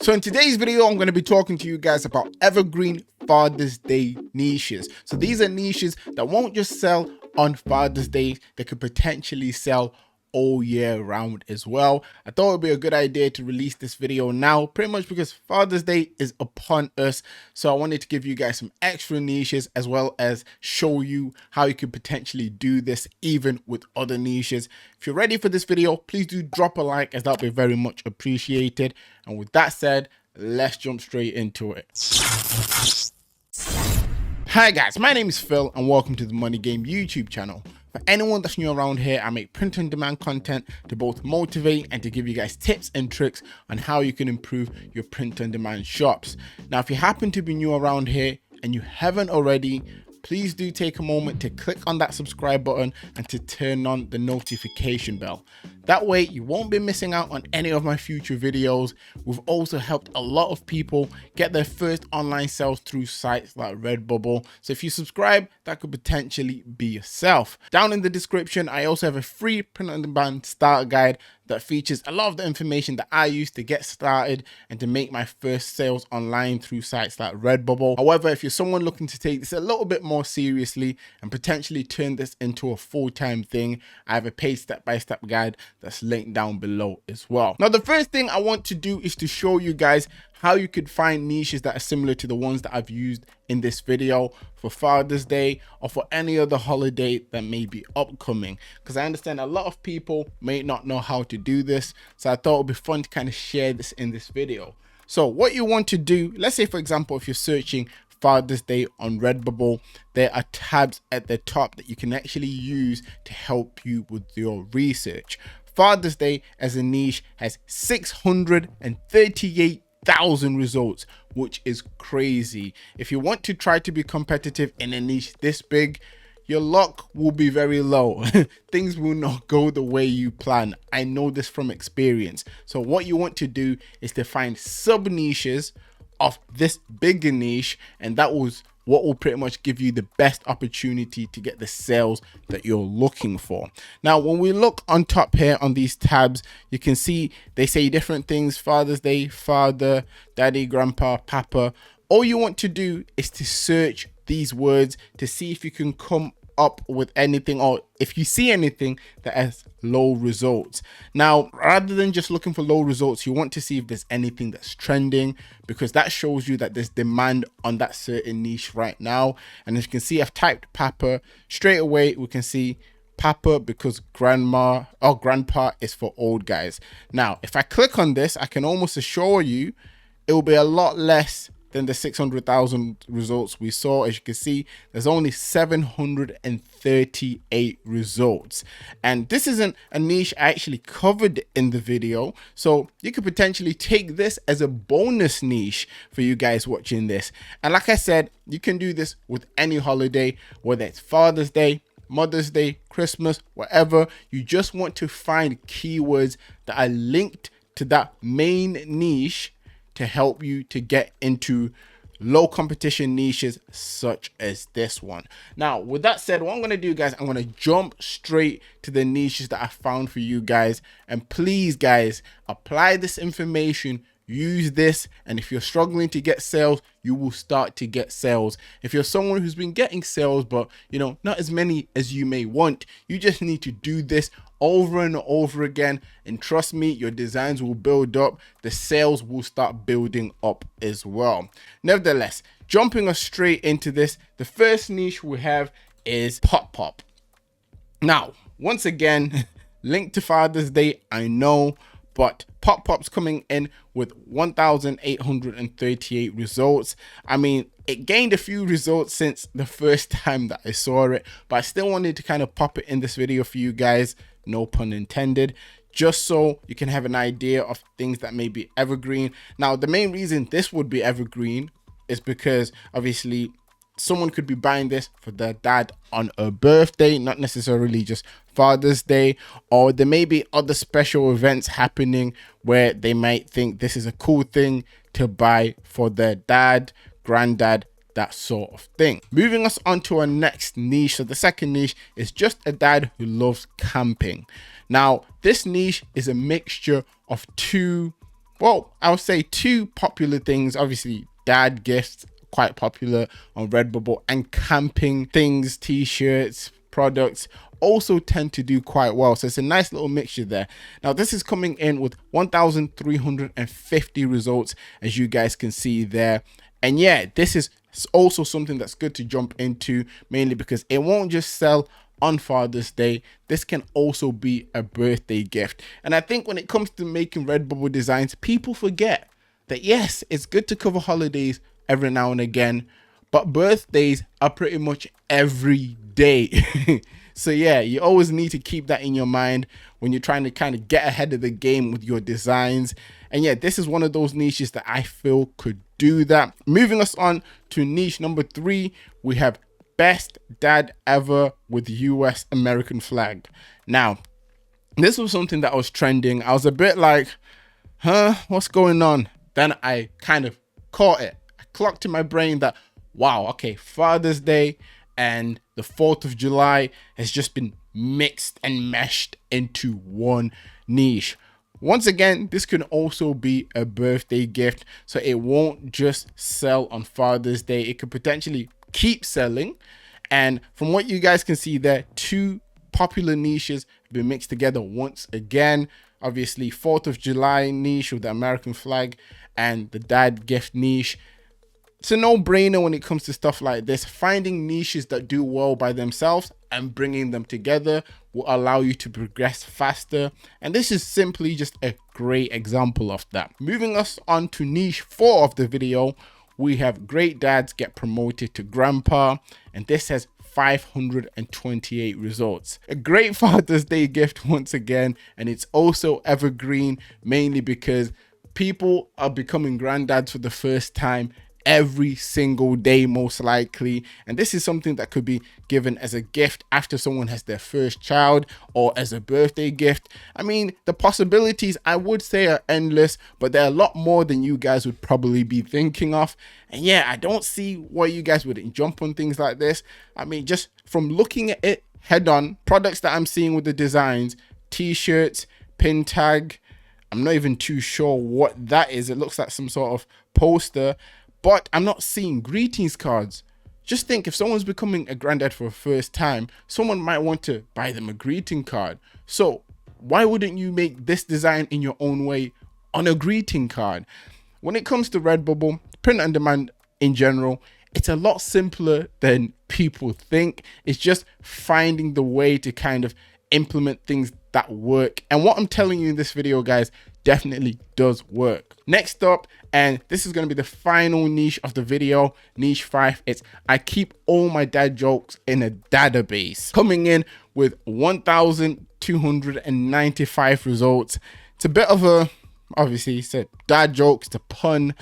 So in today's video, I'm going to be talking to you guys about Evergreen Father's Day niches. So these are niches that won't just sell on Father's Day, they could potentially sell all year round as well. I thought it would be a good idea to release this video now, pretty much because Father's Day is upon us. So I wanted to give you guys some extra niches as well as show you how you could potentially do this even with other niches. If you're ready for this video, please do drop a like, as that would be very much appreciated. And with that said, let's jump straight into it. Hi guys, my name is Phil and welcome to the Money Game YouTube channel. For anyone that's new around here, I make print on demand content to both motivate and to give you guys tips and tricks on how you can improve your print on demand shops. Now, if you happen to be new around here and you haven't already, please do take a moment to click on that subscribe button and to turn on the notification bell. That way you won't be missing out on any of my future videos. We've also helped a lot of people get their first online sales through sites like Redbubble. So if you subscribe, that could potentially be yourself. Down in the description, I also have a free print on demand starter guide that features a lot of the information that I use to get started and to make my first sales online through sites like Redbubble. However, if you're someone looking to take this a little bit more seriously and potentially turn this into a full-time thing, I have a paid step-by-step guide that's linked down below as well. Now, the first thing I want to do is to show you guys how you could find niches that are similar to the ones that I've used in this video for Father's Day or for any other holiday that may be upcoming, because I understand a lot of people may not know how to do this, so I thought it would be fun to kind of share this in this video. So what you want to do, let's say for example, if you're searching Father's Day on Redbubble, there are tabs at the top that you can actually use to help you with your research. Father's Day as a niche has 638,000 results, which is crazy. If you want to try to be competitive in a niche this big, your luck will be very low. Things will not go the way you plan. I know this from experience. So what you want to do is to find sub niches of this bigger niche, and that was what will pretty much give you the best opportunity to get the sales that you're looking for. Now, when we look on top here on these tabs, you can see they say different things: Father's Day, father, daddy, grandpa, papa. All you want to do is to search these words to see if you can come up with anything, or if you see anything that has low results. Now, rather than just looking for low results, you want to see if there's anything that's trending, because that shows you that there's demand on that certain niche right now. And as you can see, I've typed papa. Straight away we can see papa because grandma or grandpa is for old guys. Now, if I click on this, I can almost assure you it will be a lot less than the 600,000 results we saw. As you can see, there's only 738 results, and this isn't a niche I actually covered in the video, so you could potentially take this as a bonus niche for you guys watching this. And like I said, you can do this with any holiday, whether it's Father's Day, Mother's Day, Christmas, whatever. You just want to find keywords that are linked to that main niche to help you to get into low competition niches such as this one. Now, with that said, what I'm going to do, guys, I'm going to jump straight to the niches that I found for you guys. And please, guys, apply this information, use this, and if you're struggling to get sales, you will start to get sales. If you're someone who's been getting sales, but not as many as you may want, you just need to do this over and over again, and trust me, your designs will build up, the sales will start building up as well. Nevertheless, jumping us straight into this, the first niche we have is pop. Now, once again, linked to Father's Day, I know, but pop's coming in with 1,838 results. I mean, it gained a few results since the first time that I saw it, but I still wanted to kind of pop it in this video for you guys, no pun intended, just so you can have an idea of things that may be evergreen. Now, the main reason this would be evergreen is because obviously someone could be buying this for their dad on a birthday, not necessarily just Father's Day, or there may be other special events happening where they might think this is a cool thing to buy for their dad, granddad, that sort of thing. Moving us on to our next niche. So the second niche is just a dad who loves camping. Now, this niche is a mixture of two well, I'll say two popular things. Obviously, dad gifts, quite popular on Redbubble, and camping things, t-shirts, products also tend to do quite well. So it's a nice little mixture there. Now this is coming in with 1,350 results, as you guys can see there. And yeah, this is also something that's good to jump into, mainly because it won't just sell on Father's Day. This can also be a birthday gift. And I think when it comes to making Redbubble designs, people forget that yes, it's good to cover holidays every now and again, but birthdays are pretty much every day. So yeah, you always need to keep that in your mind when you're trying to kind of get ahead of the game with your designs. And yeah, this is one of those niches that I feel could do that. Moving us on to niche number 3, we have best dad ever with US American flag. Now, this was something that was trending. I was a bit like, what's going on? Then I kind of caught it. I clocked in my brain that, wow, okay, Father's Day and the 4th of July has just been mixed and meshed into one niche. Once again, this can also be a birthday gift, so it won't just sell on Father's Day. It could potentially keep selling. And from what you guys can see there, two popular niches have been mixed together once again. Obviously, 4th of July niche with the American flag and the dad gift niche. It's a no-brainer when it comes to stuff like this. Finding niches that do well by themselves and bringing them together will allow you to progress faster. And this is simply just a great example of that. Moving us on to niche 4 of the video, we have great dads get promoted to grandpa, and this has 528 results. A great Father's Day gift once again, and it's also evergreen, mainly because people are becoming granddads for the first time every single day, most likely. And this is something that could be given as a gift after someone has their first child, or as a birthday gift. I mean, the possibilities I would say are endless, but they're a lot more than you guys would probably be thinking of. And yeah, I don't see why you guys wouldn't jump on things like this. I mean, just from looking at it head on, products that I'm seeing with the designs, t-shirts, pin tag, I'm not even too sure what that is. It looks like some sort of poster, but I'm not seeing greetings cards. Just think, if someone's becoming a granddad for the first time, someone might want to buy them a greeting card. So why wouldn't you make this design in your own way on a greeting card? When it comes to Redbubble, print on demand in general, it's a lot simpler than people think. It's just finding the way to kind of implement things that work. And what I'm telling you in this video, guys, definitely does work. Next up, and this is going to be the final niche of the video, niche 5, it's I keep all my dad jokes in a database, coming in with 1,295 results. It's a bit of a, obviously it's a dad jokes, it's a pun,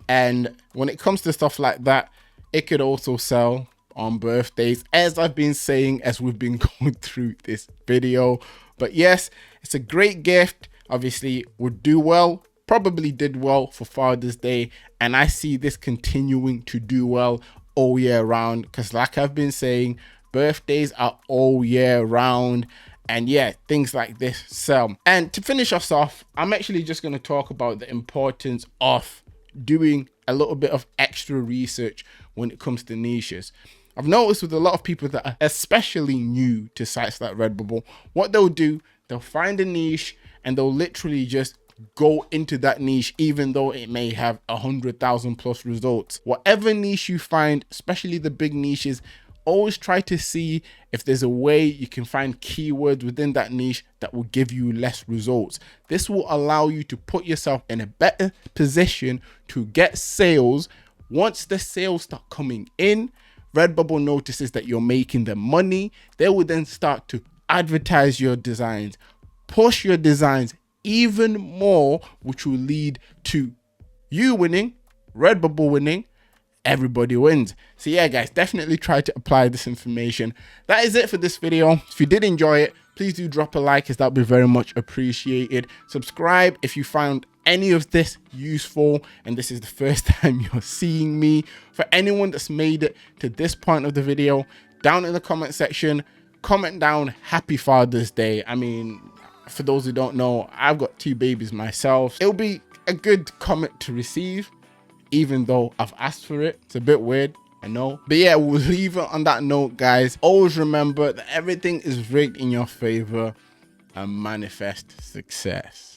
and when it comes to stuff like that, it could also sell on birthdays, as I've been saying as we've been going through this video. But yes, it's a great gift. Obviously would do well, probably did well for Father's Day, and I see this continuing to do well all year round, because like I've been saying, birthdays are all year round, and yeah, things like this sell. And to finish us off, I'm actually just going to talk about the importance of doing a little bit of extra research when it comes to niches. I've noticed with a lot of people that are especially new to sites like Redbubble, what they'll do, they'll find a niche and they'll literally just go into that niche, even though it may have 100,000 plus results. Whatever niche you find, especially the big niches, always try to see if there's a way you can find keywords within that niche that will give you less results. This will allow you to put yourself in a better position to get sales. Once the sales start coming in, Redbubble notices that you're making them money. They will then start to advertise your designs, push your designs even more, which will lead to you winning, Redbubble winning, everybody wins. So yeah, guys, definitely try to apply this information. That is it for this video. If you did enjoy it, please do drop a like, as that would be very much appreciated. Subscribe if you found any of this useful and this is the first time you're seeing me. For anyone that's made it to this point of the video, down in the comment section, comment down Happy Father's Day. I mean, for those who don't know, I've got 2 babies myself. It'll be a good comment to receive, even though I've asked for it. It's a bit weird, I know. But yeah, we'll leave it on that note, guys. Always remember that everything is rigged in your favor and manifest success.